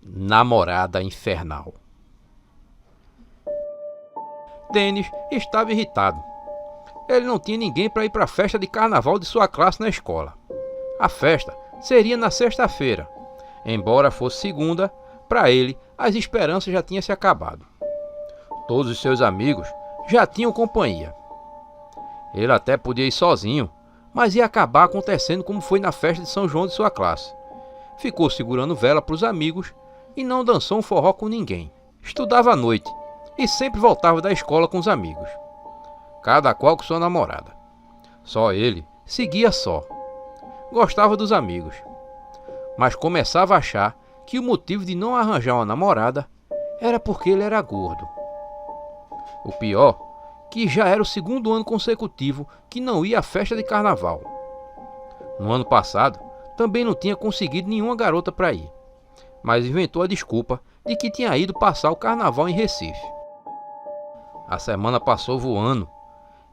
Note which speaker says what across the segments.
Speaker 1: Namorada infernal. Denis estava irritado. Ele não tinha ninguém para ir para a festa de carnaval de sua classe na escola. A festa seria na sexta-feira. Embora fosse segunda, para ele as esperanças já tinham se acabado. Todos os seus amigos já tinham companhia. Ele até podia ir sozinho, mas ia acabar acontecendo como foi na festa de São João de sua classe. Ficou segurando vela para os amigos e não dançou um forró com ninguém. Estudava à noite e sempre voltava da escola com os amigos, cada qual com sua namorada. Só ele seguia só. Gostava dos amigos, mas começava a achar que o motivo de não arranjar uma namorada era porque ele era gordo. O pior, que já era o segundo ano consecutivo que não ia à festa de carnaval. No ano passado, também não tinha conseguido nenhuma garota para ir, mas inventou a desculpa de que tinha ido passar o carnaval em Recife. A semana passou voando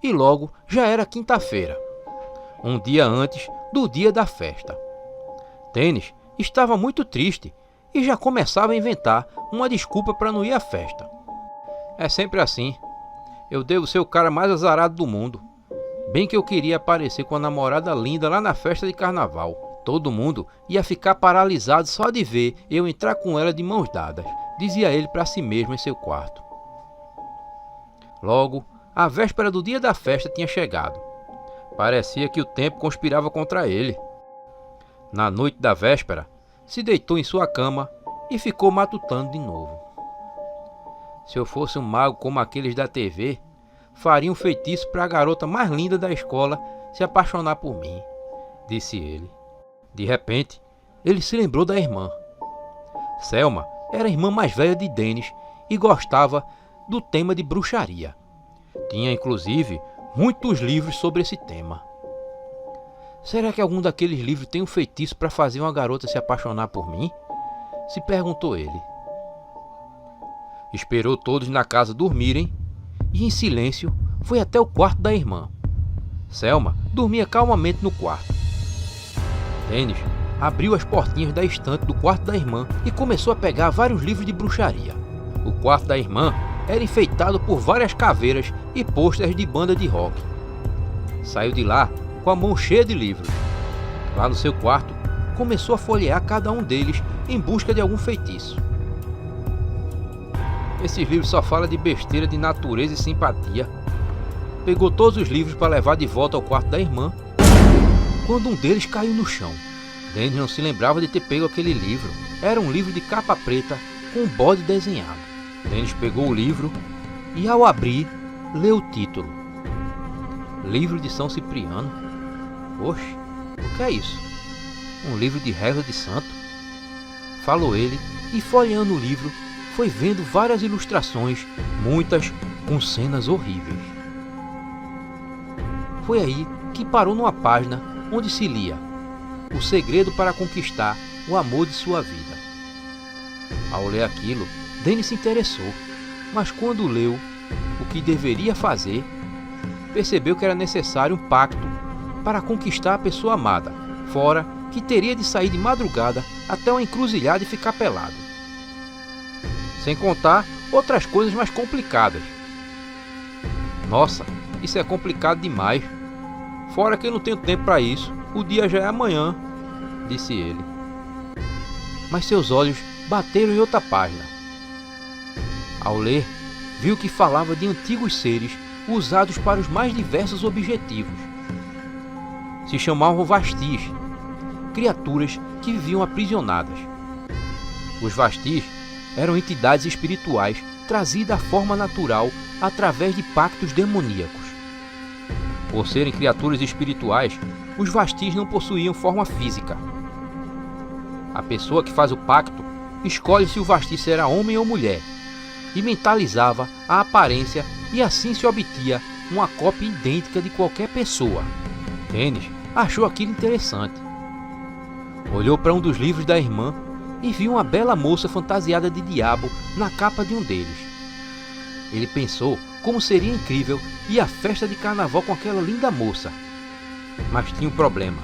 Speaker 1: e logo já era quinta-feira, um dia antes do dia da festa. Denis estava muito triste e já começava a inventar uma desculpa para não ir à festa. É sempre assim. Eu devo ser o cara mais azarado do mundo. Bem que eu queria aparecer com a namorada linda lá na festa de carnaval. Todo mundo ia ficar paralisado só de ver eu entrar com ela de mãos dadas, dizia ele para si mesmo em seu quarto. Logo, a véspera do dia da festa tinha chegado. Parecia que o tempo conspirava contra ele. Na noite da véspera, se deitou em sua cama e ficou matutando de novo. Se eu fosse um mago como aqueles da TV, faria um feitiço para a garota mais linda da escola se apaixonar por mim, disse ele. De repente, ele se lembrou da irmã. Selma era a irmã mais velha de Denis e gostava do tema de bruxaria. Tinha inclusive muitos livros sobre esse tema. Será que algum daqueles livros tem um feitiço para fazer uma garota se apaixonar por mim? Se perguntou ele. Esperou todos na casa dormirem e, em silêncio, foi até o quarto da irmã. Selma dormia calmamente no quarto. Denis abriu as portinhas da estante do quarto da irmã e começou a pegar vários livros de bruxaria. O quarto da irmã era enfeitado por várias caveiras e pôsteres de banda de rock. Saiu de lá com a mão cheia de livros. Lá no seu quarto, começou a folhear cada um deles em busca de algum feitiço. Esses livros só falam de besteira de natureza e simpatia. Pegou todos os livros para levar de volta ao quarto da irmã, quando um deles caiu no chão. Denis não se lembrava de ter pego aquele livro. Era um livro de capa preta com um bode desenhado. Denis pegou o livro e, ao abrir, leu o título. Livro de São Cipriano. Oxe, o que é isso? Um livro de reza de santo? Falou ele e, folheando o livro, foi vendo várias ilustrações, muitas com cenas horríveis. Foi aí que parou numa página onde se lia: O segredo para conquistar o amor de sua vida. Ao ler aquilo, Denis se interessou, mas quando leu o que deveria fazer, percebeu que era necessário um pacto para conquistar a pessoa amada, fora que teria de sair de madrugada até uma encruzilhada e ficar pelado. Sem contar outras coisas mais complicadas. Nossa, isso é complicado demais. Fora que eu não tenho tempo para isso, o dia já é amanhã, disse ele. Mas seus olhos bateram em outra página. Ao ler, viu que falava de antigos seres usados para os mais diversos objetivos. Se chamavam Vastis, criaturas que viviam aprisionadas. Os Vastis eram entidades espirituais trazidas à forma natural através de pactos demoníacos. Por serem criaturas espirituais, os Vastis não possuíam forma física. A pessoa que faz o pacto escolhe se o Vastis será homem ou mulher e mentalizava a aparência e assim se obtinha uma cópia idêntica de qualquer pessoa. Denis achou aquilo interessante. Olhou para um dos livros da irmã e viu uma bela moça fantasiada de diabo na capa de um deles. Ele pensou como seria incrível ir à festa de carnaval com aquela linda moça. Mas tinha um problema.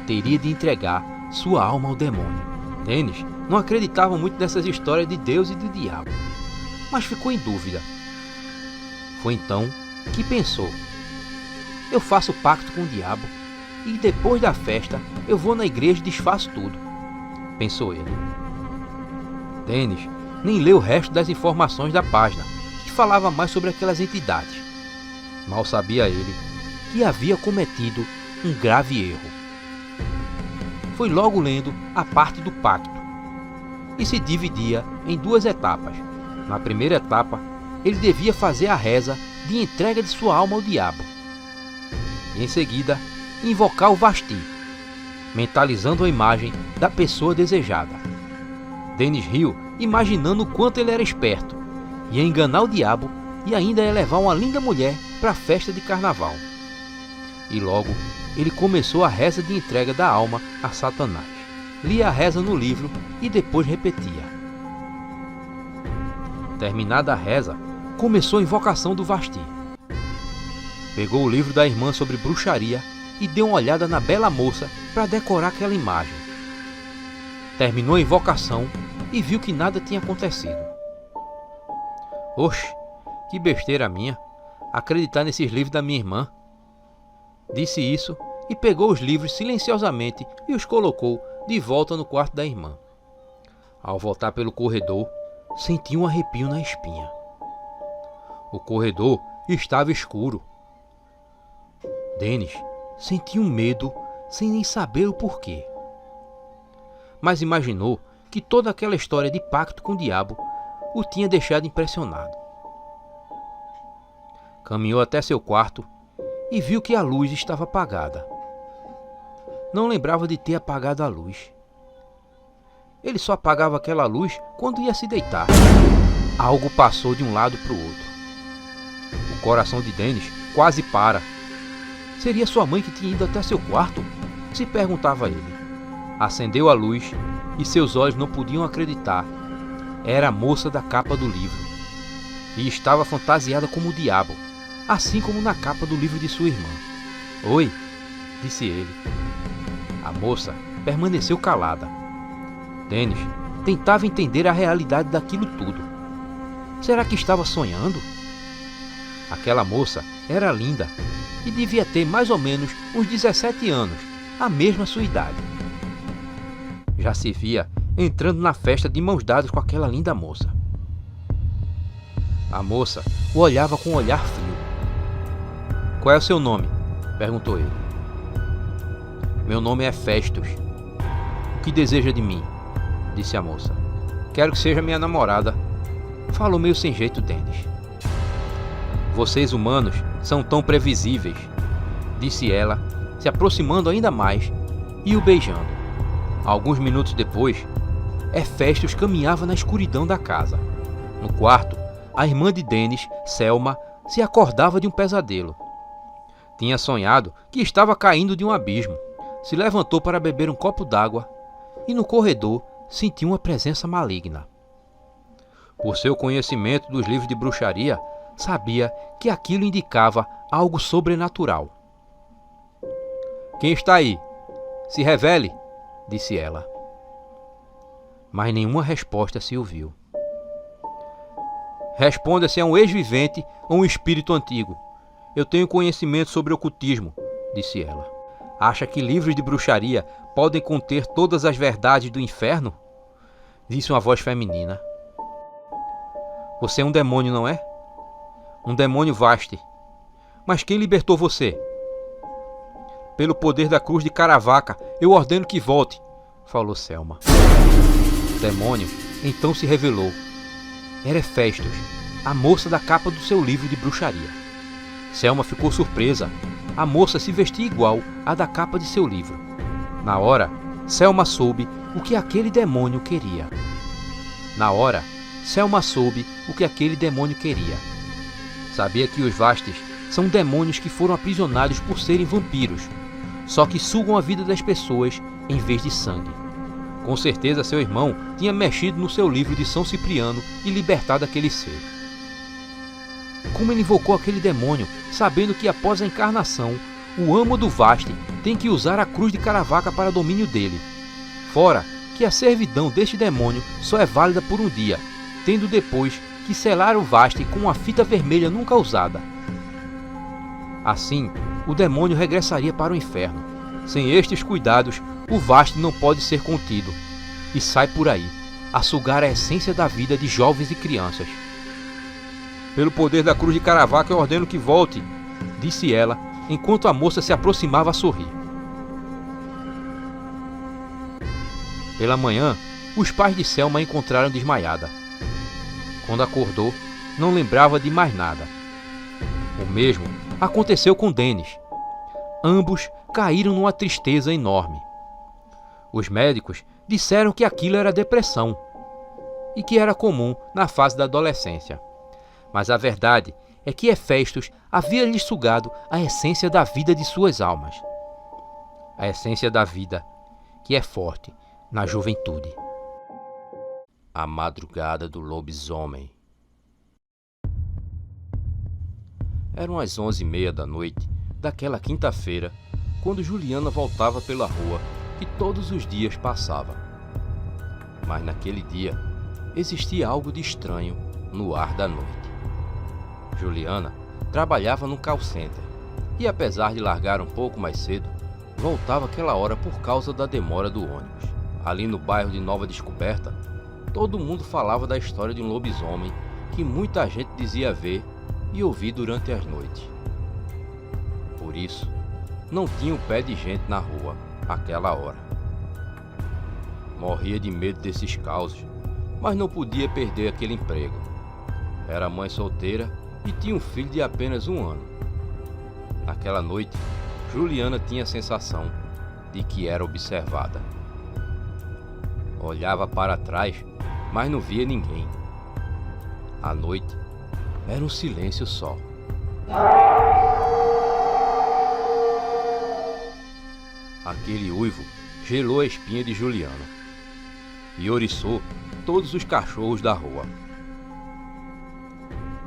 Speaker 1: Teria de entregar sua alma ao demônio. Dennis não acreditava muito nessas histórias de Deus e do diabo, mas ficou em dúvida. Foi então que pensou: eu faço pacto com o diabo e depois da festa eu vou na igreja e desfaço tudo, pensou ele. Dennis nem leu o resto das informações da página, que falava mais sobre aquelas entidades. Mal sabia ele que havia cometido um grave erro. Foi logo lendo a parte do pacto, e se dividia em duas etapas. Na primeira etapa, ele devia fazer a reza de entrega de sua alma ao diabo, e em seguida invocar o Vashti, mentalizando a imagem da pessoa desejada. Dennis riu, imaginando o quanto ele era esperto, ia enganar o diabo e ainda ia levar uma linda mulher para a festa de carnaval. E logo ele começou a reza de entrega da alma a Satanás. Lia a reza no livro e depois repetia. Terminada a reza, começou a invocação do Vashti. Pegou o livro da irmã sobre bruxaria e deu uma olhada na bela moça para decorar aquela imagem. Terminou a invocação e viu que nada tinha acontecido. Oxe, que besteira minha, acreditar nesses livros da minha irmã. Disse isso e pegou os livros silenciosamente e os colocou de volta no quarto da irmã. Ao voltar pelo corredor, sentiu um arrepio na espinha. O corredor estava escuro. Dennis sentiu um medo sem nem saber o porquê. Mas imaginou que toda aquela história de pacto com o diabo o tinha deixado impressionado. Caminhou até seu quarto e viu que a luz estava apagada. Não lembrava de ter apagado a luz. Ele só apagava aquela luz quando ia se deitar. Algo passou de um lado para o outro. O coração de Dennis quase para. Seria sua mãe que tinha ido até seu quarto? Se perguntava ele. Acendeu a luz e seus olhos não podiam acreditar. Era a moça da capa do livro. E estava fantasiada como o diabo, assim como na capa do livro de sua irmã. Oi, disse ele. A moça permaneceu calada. Dennis tentava entender a realidade daquilo tudo. Será que estava sonhando? Aquela moça era linda e devia ter mais ou menos uns 17 anos, a mesma sua idade. Já se via entrando na festa de mãos dadas com aquela linda moça. A moça o olhava com um olhar frio. Qual é o seu nome? Perguntou ele. Meu nome é Festus. O que deseja de mim? Disse a moça. Quero que seja minha namorada. Falou meio sem jeito Dennis. Vocês humanos são tão previsíveis, disse ela, se aproximando ainda mais e o beijando. Alguns minutos depois, Hefestos caminhava na escuridão da casa. No quarto, a irmã de Dennis, Selma, se acordava de um pesadelo. Tinha sonhado que estava caindo de um abismo. Se levantou para beber um copo d'água e no corredor sentiu uma presença maligna. Por seu conhecimento dos livros de bruxaria, sabia que aquilo indicava algo sobrenatural. Quem está aí? Se revele, disse ela. Mas nenhuma resposta se ouviu. Responda se é um ex-vivente ou um espírito antigo. Eu tenho conhecimento sobre ocultismo, disse ela. Acha que livros de bruxaria podem conter todas as verdades do inferno? Disse uma voz feminina. Você é um demônio, não é? Um demônio Vashti. Mas quem libertou você? Pelo poder da cruz de Caravaca, eu ordeno que volte, falou Selma. O demônio então se revelou. Era Hefestos, a moça da capa do seu livro de bruxaria. Selma ficou surpresa. A moça se vestia igual à da capa de seu livro. Na hora, Selma soube o que aquele demônio queria. Sabia que os Vastes são demônios que foram aprisionados por serem vampiros, só que sugam a vida das pessoas em vez de sangue. Com certeza seu irmão tinha mexido no seu livro de São Cipriano e libertado aquele ser. como ele invocou aquele demônio, sabendo que após a encarnação, o amo do Vasti tem que usar a cruz de Caravaca para domínio dele. Fora que a servidão deste demônio só é válida por um dia, tendo depois que selar o Vasti com uma fita vermelha nunca usada. Assim, o demônio regressaria para o inferno. Sem estes cuidados, o Vasti não pode ser contido, e sai por aí, a sugar a essência da vida de jovens e crianças. Pelo poder da cruz de Caravaca eu ordeno que volte, disse ela, enquanto a moça se aproximava a sorrir. Pela manhã, os pais de Selma a encontraram desmaiada. Quando acordou, não lembrava de mais nada. O mesmo aconteceu com Denis. Ambos caíram numa tristeza enorme. Os médicos disseram que aquilo era depressão e que era comum na fase da adolescência. Mas a verdade é que Hefestos havia lhes sugado a essência da vida de suas almas. A essência da vida que é forte na juventude. A madrugada do lobisomem. Eram as 11h30 da noite daquela quinta-feira, quando Juliana voltava pela rua que todos os dias passava. Mas naquele dia existia algo de estranho no ar da noite. Juliana trabalhava no call center e, apesar de largar um pouco mais cedo, voltava àquela hora por causa da demora do ônibus. Ali no bairro de Nova Descoberta, todo mundo falava da história de um lobisomem que muita gente dizia ver e ouvir durante as noites. Por isso, não tinha um pé de gente na rua àquela hora. Morria de medo desses causos, mas não podia perder aquele emprego. Era mãe solteira e tinha um filho de apenas 1 ano. Naquela noite, Juliana tinha a sensação de que era observada. Olhava para trás, mas não via ninguém. À noite, era um silêncio só. Aquele uivo gelou a espinha de Juliana e oriçou todos os cachorros da rua.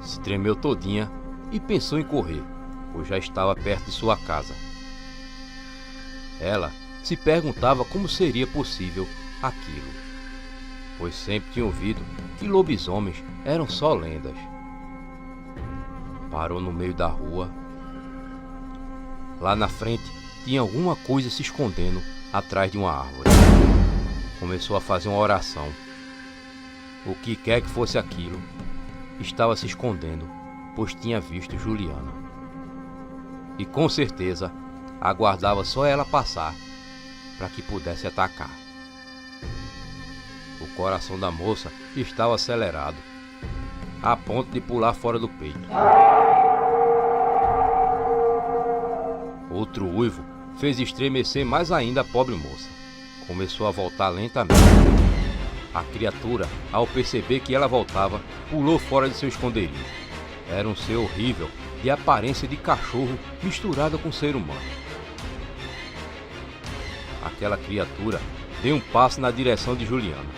Speaker 1: Se tremeu todinha e pensou em correr, pois já estava perto de sua casa. Ela se perguntava como seria possível aquilo, pois sempre tinha ouvido que lobisomens eram só lendas. Parou no meio da rua. Lá na frente tinha alguma coisa se escondendo atrás de uma árvore. Começou a fazer uma oração. O que quer que fosse aquilo, estava se escondendo, pois tinha visto Juliana. E com certeza aguardava só ela passar para que pudesse atacar. O coração da moça estava acelerado, a ponto de pular fora do peito. Outro uivo fez estremecer mais ainda a pobre moça. Começou a voltar lentamente. A criatura, ao perceber que ela voltava, pulou fora de seu esconderijo. Era um ser horrível, de aparência de cachorro misturada com ser humano. Aquela criatura deu um passo na direção de Juliana.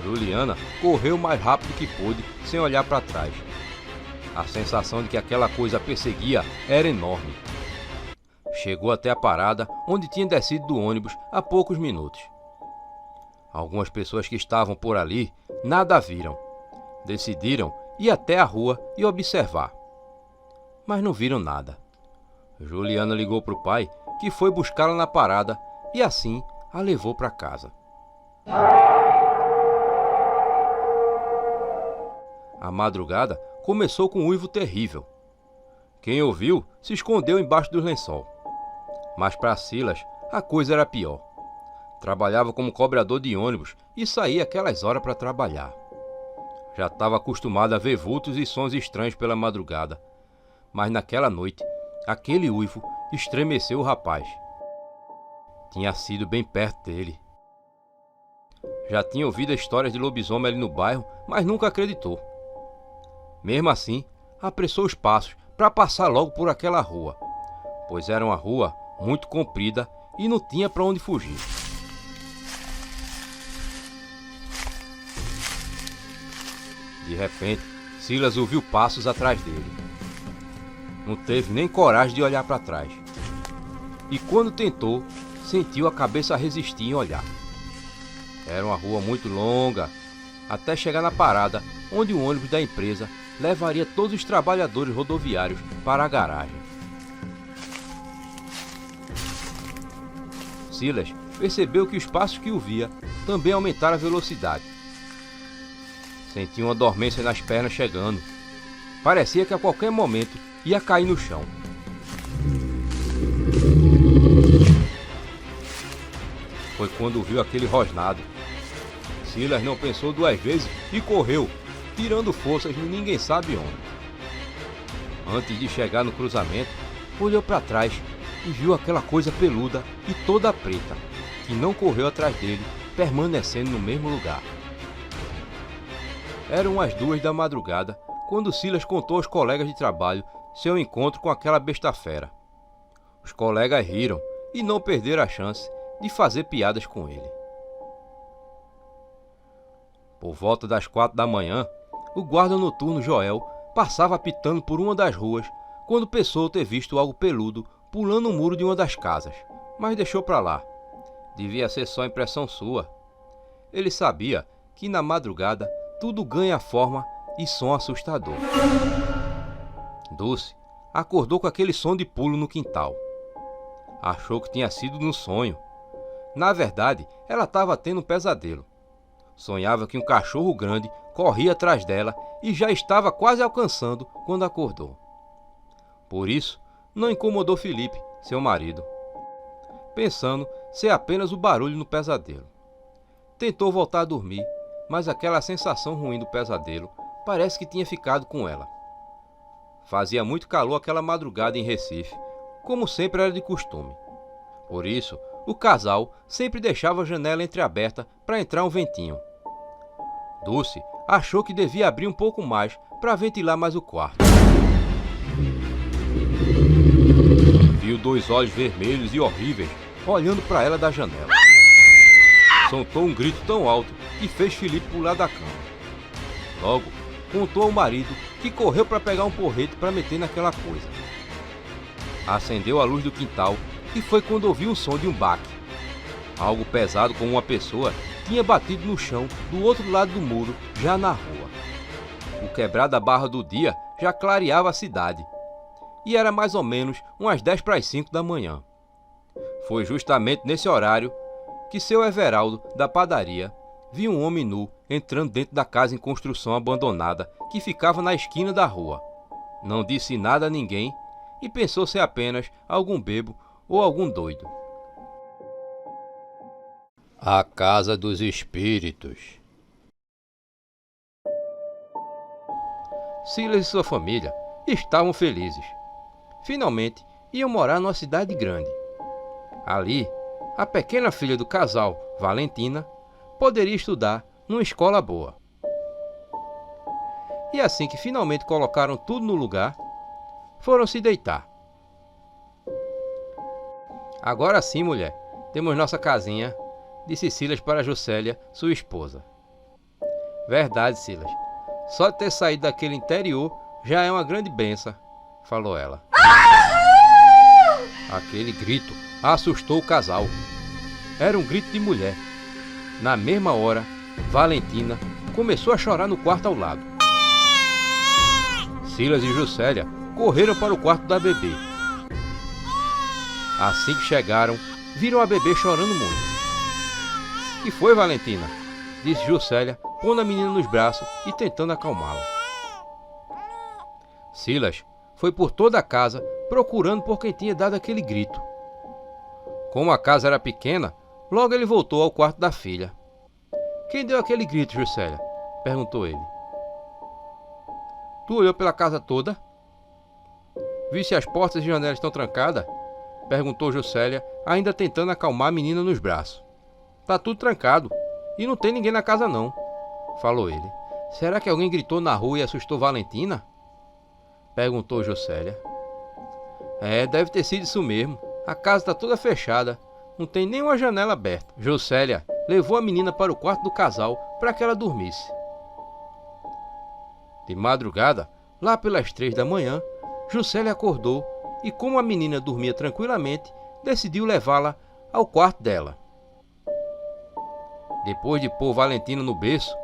Speaker 1: Juliana correu o mais rápido que pôde, sem olhar para trás. A sensação de que aquela coisa a perseguia era enorme. Chegou até a parada onde tinha descido do ônibus há poucos minutos. Algumas pessoas que estavam por ali nada viram. Decidiram ir até a rua e observar. Mas não viram nada. Juliana ligou para o pai, que foi buscá-la na parada e assim a levou para casa. A madrugada começou com um uivo terrível. Quem ouviu se escondeu embaixo do lençol. Mas para Silas a coisa era pior. Trabalhava como cobrador de ônibus e saía aquelas horas para trabalhar. Já estava acostumado a ver vultos e sons estranhos pela madrugada. Mas naquela noite, aquele uivo estremeceu o rapaz. Tinha sido bem perto dele. Já tinha ouvido histórias de lobisomem ali no bairro, mas nunca acreditou. Mesmo assim, apressou os passos para passar logo por aquela rua, pois era uma rua muito comprida e não tinha para onde fugir. De repente, Silas ouviu passos atrás dele. Não teve nem coragem de olhar para trás. E quando tentou, sentiu a cabeça resistir em olhar. Era uma rua muito longa, até chegar na parada onde o ônibus da empresa levaria todos os trabalhadores rodoviários para a garagem. Silas percebeu que os passos que o via também aumentaram a velocidade. Sentiu uma dormência nas pernas chegando. Parecia que a qualquer momento ia cair no chão. Foi quando viu aquele rosnado. Silas não pensou duas vezes e correu, tirando forças de ninguém sabe onde. Antes de chegar no cruzamento, olhou para trás e viu aquela coisa peluda e toda preta, que não correu atrás dele, permanecendo no mesmo lugar. Eram as 2 da madrugada, quando Silas contou aos colegas de trabalho seu encontro com aquela besta fera. Os colegas riram e não perderam a chance de fazer piadas com ele. Por volta das 4 da manhã, o guarda noturno Joel passava pitando por uma das ruas quando pensou ter visto algo peludo pulando o muro de uma das casas, mas deixou para lá. Devia ser só impressão sua. Ele sabia que na madrugada tudo ganha forma e som assustador. Dulce acordou com aquele som de pulo no quintal. Achou que tinha sido num sonho. Na verdade, ela estava tendo um pesadelo. Sonhava que um cachorro grande corria atrás dela e já estava quase alcançando quando acordou. Por isso, não incomodou Felipe, seu marido, pensando ser apenas o barulho no pesadelo. Tentou voltar a dormir, mas aquela sensação ruim do pesadelo parece que tinha ficado com ela. Fazia muito calor aquela madrugada em Recife, como sempre era de costume. Por isso, o casal sempre deixava a janela entreaberta para entrar um ventinho. Dulce achou que devia abrir um pouco mais para ventilar mais o quarto. Viu 2 olhos vermelhos e horríveis olhando para ela da janela. Soltou um grito tão alto que fez Felipe pular da cama. Logo, contou ao marido que correu para pegar um porrete para meter naquela coisa. Acendeu a luz do quintal e foi quando ouviu o som de um baque. Algo pesado como uma pessoa tinha batido no chão do outro lado do muro, já na rua. O quebrar da barra do dia já clareava a cidade. E era mais ou menos umas 10 para as 5 da manhã. Foi justamente nesse horário que seu Everaldo, da padaria, viu um homem nu entrando dentro da casa em construção abandonada que ficava na esquina da rua. Não disse nada a ninguém e pensou ser apenas algum bebo ou algum doido. A Casa dos Espíritos. Silas e sua família estavam felizes. Finalmente iam morar numa cidade grande. Ali, a pequena filha do casal, Valentina, poderia estudar numa escola boa. E assim que finalmente colocaram tudo no lugar, foram se deitar. Agora sim, mulher, temos nossa casinha, disse Silas para Juscelia, sua esposa. Verdade, Silas. Só ter saído daquele interior já é uma grande benção, falou ela. Aquele grito assustou o casal. Era um grito de mulher. Na mesma hora, Valentina começou a chorar no quarto ao lado. Silas e Juscelia correram para o quarto da bebê. Assim que chegaram, viram a bebê chorando muito. "Que foi, Valentina?" disse Juscelia, pondo a menina nos braços e tentando acalmá-la. Silas foi por toda a casa procurando por quem tinha dado aquele grito. Como a casa era pequena, logo ele voltou ao quarto da filha. "Quem deu aquele grito, Juscelia?" perguntou ele. "Tu olhou pela casa toda? Viu se as portas e janelas estão trancadas?" perguntou Juscelia, ainda tentando acalmar a menina nos braços. "Tá tudo trancado e não tem ninguém na casa não", falou ele. "Será que alguém gritou na rua e assustou Valentina?" perguntou Juscelia. Deve ter sido isso mesmo. A casa está toda fechada, não tem nenhuma janela aberta." Juscelia levou a menina para o quarto do casal para que ela dormisse. De madrugada, lá pelas 3 da manhã, Juscelia acordou e, como a menina dormia tranquilamente, decidiu levá-la ao quarto dela. Depois de pôr Valentina no berço,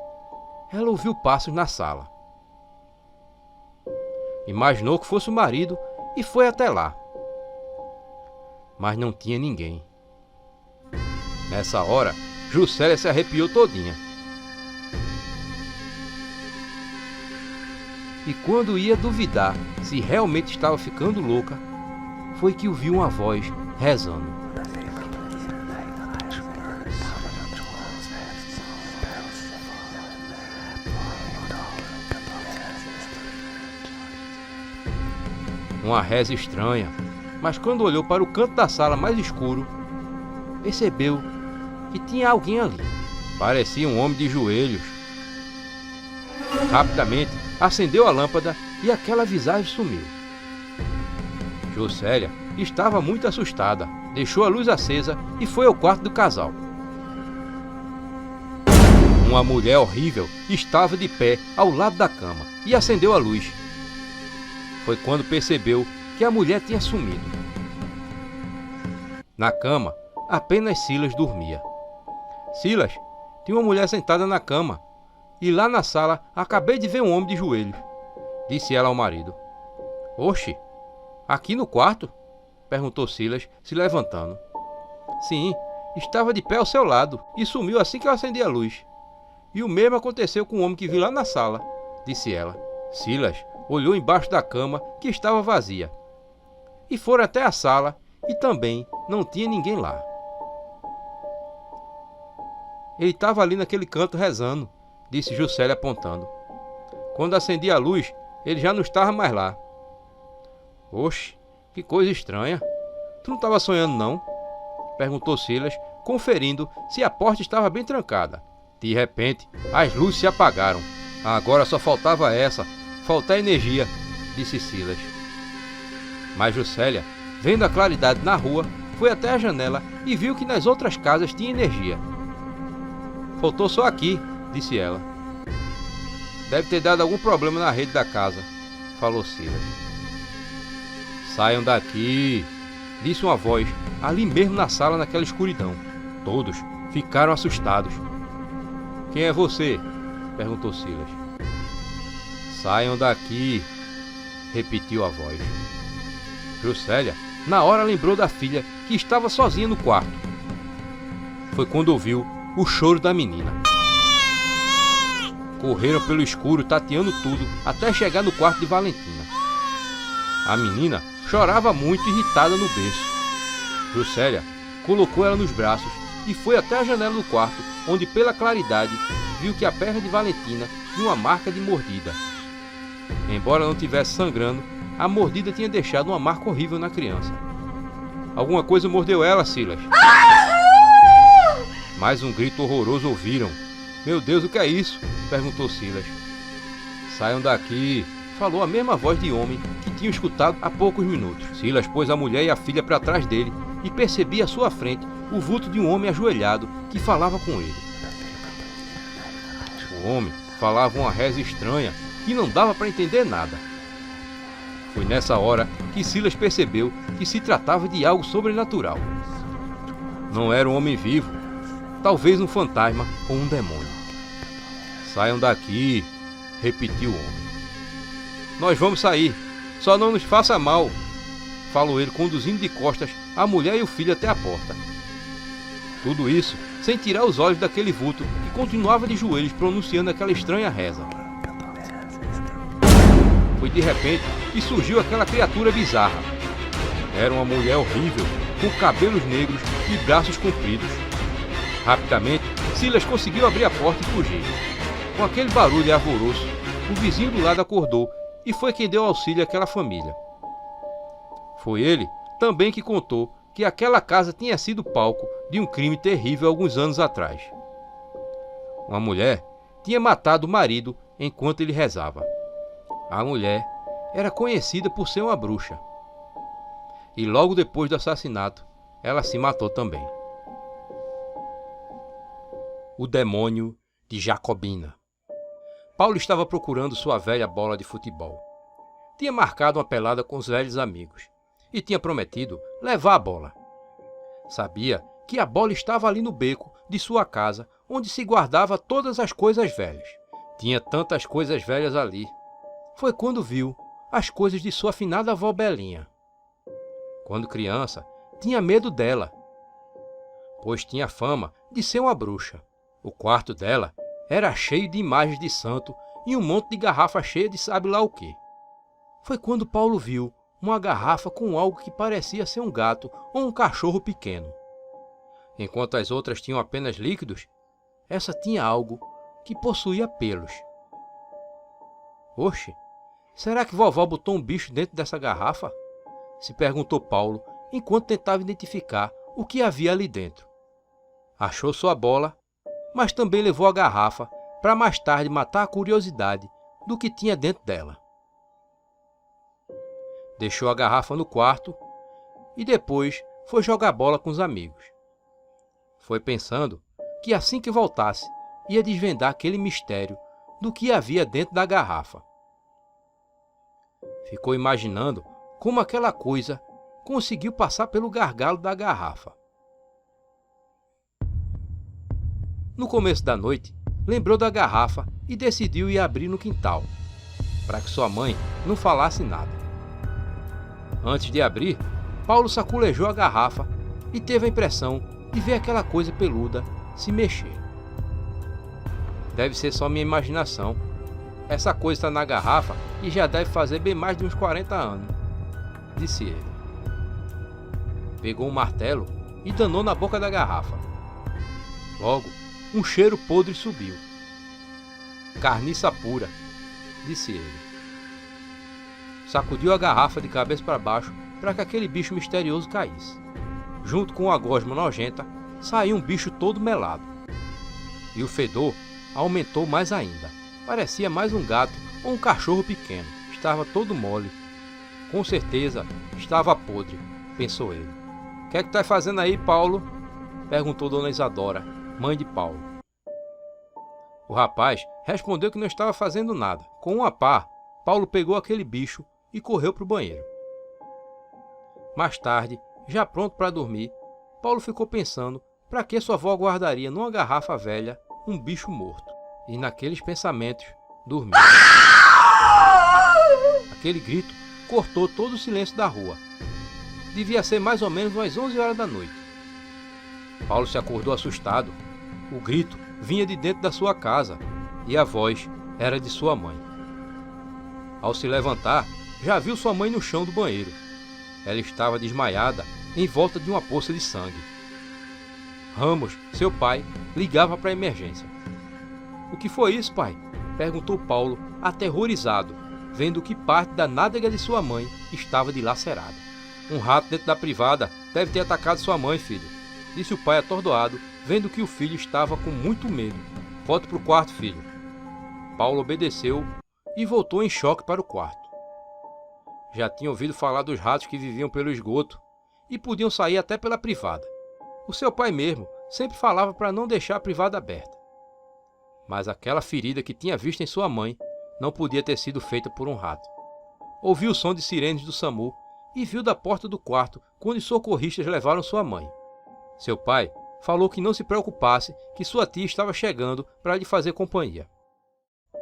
Speaker 1: ela ouviu passos na sala. Imaginou que fosse o marido e foi até lá. Mas não tinha ninguém. Nessa hora, Juscelia se arrepiou todinha. E quando ia duvidar se realmente estava ficando louca, foi que ouviu uma voz rezando. Uma reza estranha, mas quando olhou para o canto da sala mais escuro, percebeu que tinha alguém ali. Parecia um homem de joelhos. Rapidamente acendeu a lâmpada e aquela visagem sumiu. Juscelia estava muito assustada, deixou a luz acesa e foi ao quarto do casal. Uma mulher horrível estava de pé ao lado da cama e acendeu a luz. Foi quando percebeu que a mulher tinha sumido. Na cama, apenas Silas dormia. Silas, tinha uma mulher sentada na cama. E lá na sala, acabei de ver um homem de joelhos, disse ela ao marido. Oxe, aqui no quarto? Perguntou Silas, se levantando. Sim, estava de pé ao seu lado e sumiu assim que eu acendi a luz. E o mesmo aconteceu com o homem que vi lá na sala, disse ela. Silas olhou embaixo da cama, que estava vazia. E foram até a sala e também não tinha ninguém lá. Ele estava ali naquele canto rezando, disse Juscelia apontando. Quando acendi a luz, ele já não estava mais lá. Oxe, que coisa estranha. Tu não estava sonhando não? Perguntou Silas, conferindo se a porta estava bem trancada. De repente, as luzes se apagaram. Agora só faltava essa, faltar energia, disse Silas. Mas Juscelia, vendo a claridade na rua, foi até a janela e viu que nas outras casas tinha energia. Faltou só aqui, disse ela. Deve ter dado algum problema na rede da casa, falou Silas. Saiam daqui, disse uma voz, ali mesmo na sala naquela escuridão. Todos ficaram assustados. Quem é você? Perguntou Silas. Saiam daqui, repetiu a voz. Juscelia, na hora lembrou da filha, que estava sozinha no quarto. Foi quando ouviu o choro da menina. Correram pelo escuro, tateando tudo, até chegar no quarto de Valentina. A menina chorava muito, irritada no berço. Juscelia colocou ela nos braços e foi até a janela do quarto, onde pela claridade viu que a perna de Valentina tinha uma marca de mordida. Embora não tivesse sangrando, a mordida tinha deixado uma marca horrível na criança. Alguma coisa mordeu ela, Silas. Mais um grito horroroso ouviram. Meu Deus, o que é isso? Perguntou Silas. Saiam daqui, falou a mesma voz de homem que tinham escutado há poucos minutos. Silas pôs a mulher e a filha para trás dele e percebia à sua frente o vulto de um homem ajoelhado que falava com ele. O homem falava uma reza estranha que não dava para entender nada. Foi nessa hora que Silas percebeu que se tratava de algo sobrenatural. Não era um homem vivo, talvez um fantasma ou um demônio. Saiam daqui, repetiu o homem. Nós vamos sair, só não nos faça mal, falou ele, conduzindo de costas a mulher e o filho até a porta. Tudo isso sem tirar os olhos daquele vulto que continuava de joelhos pronunciando aquela estranha reza. Foi de repente que surgiu aquela criatura bizarra. Era uma mulher horrível, com cabelos negros e braços compridos. Rapidamente, Silas conseguiu abrir a porta e fugir. Com aquele barulho alvoroço, o vizinho do lado acordou e foi quem deu auxílio àquela família. Foi ele também que contou que aquela casa tinha sido palco de um crime terrível alguns anos atrás. Uma mulher tinha matado o marido enquanto ele rezava. A mulher era conhecida por ser uma bruxa. E logo depois do assassinato, ela se matou também. O demônio de Jacobina. Paulo estava procurando sua velha bola de futebol. tinha marcado uma pelada com os velhos amigos e tinha prometido levar a bola. Sabia que a bola estava ali no beco de sua casa, onde se guardava todas as coisas velhas. Tinha tantas coisas velhas ali. Foi quando viu as coisas de sua finada avó Belinha. Quando criança, tinha medo dela, pois tinha fama de ser uma bruxa. O quarto dela era cheio de imagens de santo e um monte de garrafa cheia de sabe lá o quê. Foi quando Paulo viu uma garrafa com algo que parecia ser um gato ou um cachorro pequeno. Enquanto as outras tinham apenas líquidos, essa tinha algo que possuía pelos. Oxe, será que vovó botou um bicho dentro dessa garrafa? Se perguntou Paulo enquanto tentava identificar o que havia ali dentro. Achou sua bola, mas também levou a garrafa para mais tarde matar a curiosidade do que tinha dentro dela. Deixou a garrafa no quarto e depois foi jogar bola com os amigos. Foi pensando que assim que voltasse, ia desvendar aquele mistério do que havia dentro da garrafa. Ficou imaginando como aquela coisa conseguiu passar pelo gargalo da garrafa. No começo da noite, lembrou da garrafa e decidiu ir abrir no quintal, para que sua mãe não falasse nada. Antes de abrir, Paulo saculejou a garrafa e teve a impressão de ver aquela coisa peluda se mexer. Deve ser só minha imaginação. Essa coisa está na garrafa e já deve fazer bem mais de uns 40 anos, disse ele. Pegou um martelo e danou na boca da garrafa. Logo, um cheiro podre subiu. Carniça pura, disse ele. Sacudiu a garrafa de cabeça para baixo para que aquele bicho misterioso caísse. Junto com a gosma nojenta, saiu um bicho todo melado. E o fedor aumentou mais ainda. Parecia mais um gato ou um cachorro pequeno. Estava todo mole. Com certeza estava podre, pensou ele. O que é que tá fazendo aí, Paulo? Perguntou Dona Isadora, mãe de Paulo. O rapaz respondeu que não estava fazendo nada. Com uma pá, Paulo pegou aquele bicho e correu para o banheiro. Mais tarde, já pronto para dormir, Paulo ficou pensando para que sua avó guardaria numa garrafa velha um bicho morto. E naqueles pensamentos, dormiu. Aquele grito cortou todo o silêncio da rua. Devia ser mais ou menos umas 11 horas da noite. Paulo se acordou assustado. O grito vinha de dentro da sua casa e a voz era de sua mãe. Ao se levantar, já viu sua mãe no chão do banheiro. Ela estava desmaiada, em volta de uma poça de sangue. Ramos, seu pai, ligava para a emergência. O que foi isso, pai? Perguntou Paulo, aterrorizado, vendo que parte da nádega de sua mãe estava dilacerada. Um rato dentro da privada deve ter atacado sua mãe, filho, disse o pai atordoado, vendo que o filho estava com muito medo. Volte para o quarto, filho. Paulo obedeceu e voltou em choque para o quarto. Já tinha ouvido falar dos ratos que viviam pelo esgoto e podiam sair até pela privada. O seu pai mesmo sempre falava para não deixar a privada aberta. Mas aquela ferida que tinha visto em sua mãe não podia ter sido feita por um rato. Ouviu o som de sirenes do SAMU e viu da porta do quarto quando os socorristas levaram sua mãe. Seu pai falou que não se preocupasse, que sua tia estava chegando para lhe fazer companhia.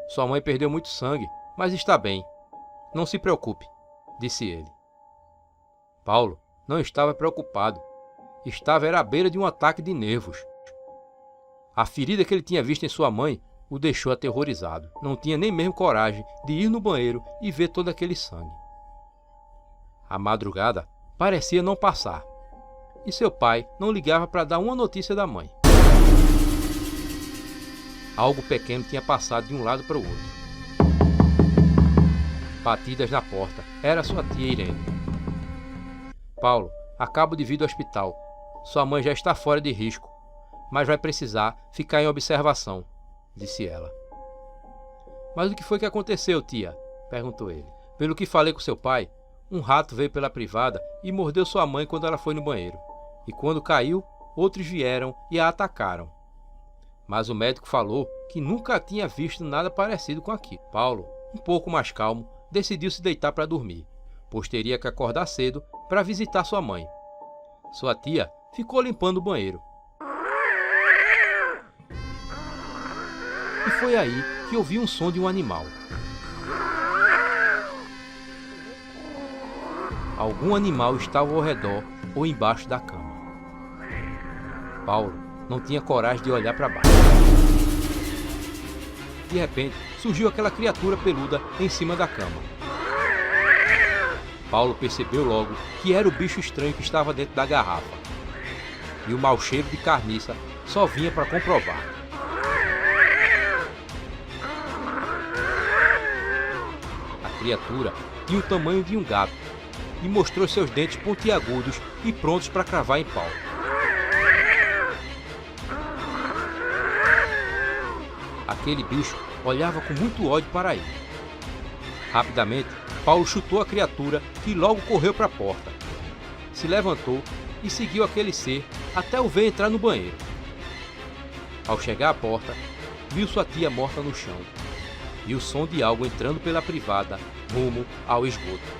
Speaker 1: Sua mãe perdeu muito sangue, mas está bem. Não se preocupe, disse ele. Paulo não estava preocupado. Estava à beira de um ataque de nervos. A ferida que ele tinha visto em sua mãe o deixou aterrorizado. Não tinha nem mesmo coragem de ir no banheiro e ver todo aquele sangue. A madrugada parecia não passar. E seu pai não ligava para dar uma notícia da mãe. Algo pequeno tinha passado de um lado para o outro. Batidas na porta. Era sua tia Irene. Paulo, acabo de vir do hospital. Sua mãe já está fora de risco, mas vai precisar ficar em observação, disse ela. Mas o que foi que aconteceu, tia? Perguntou ele. Pelo que falei com seu pai, um rato veio pela privada e mordeu sua mãe quando ela foi no banheiro. E quando caiu, outros vieram e a atacaram. Mas o médico falou que nunca tinha visto nada parecido com aquilo. Paulo, um pouco mais calmo, decidiu se deitar para dormir, pois teria que acordar cedo para visitar sua mãe. Sua tia ficou limpando o banheiro. E foi aí que ouviu um som de um animal. Algum animal estava ao redor ou embaixo da cama. Paulo não tinha coragem de olhar para baixo. De repente, surgiu aquela criatura peluda em cima da cama. Paulo percebeu logo que era o bicho estranho que estava dentro da garrafa. E o mau cheiro de carniça só vinha para comprovar. A criatura tinha o tamanho de um gato e mostrou seus dentes pontiagudos e prontos para cravar em Paulo. Aquele bicho olhava com muito ódio para ele. Rapidamente, Paulo chutou a criatura que logo correu para a porta. Se levantou e seguiu aquele ser até o ver entrar no banheiro. Ao chegar à porta, viu sua tia morta no chão e o som de algo entrando pela privada rumo ao esgoto.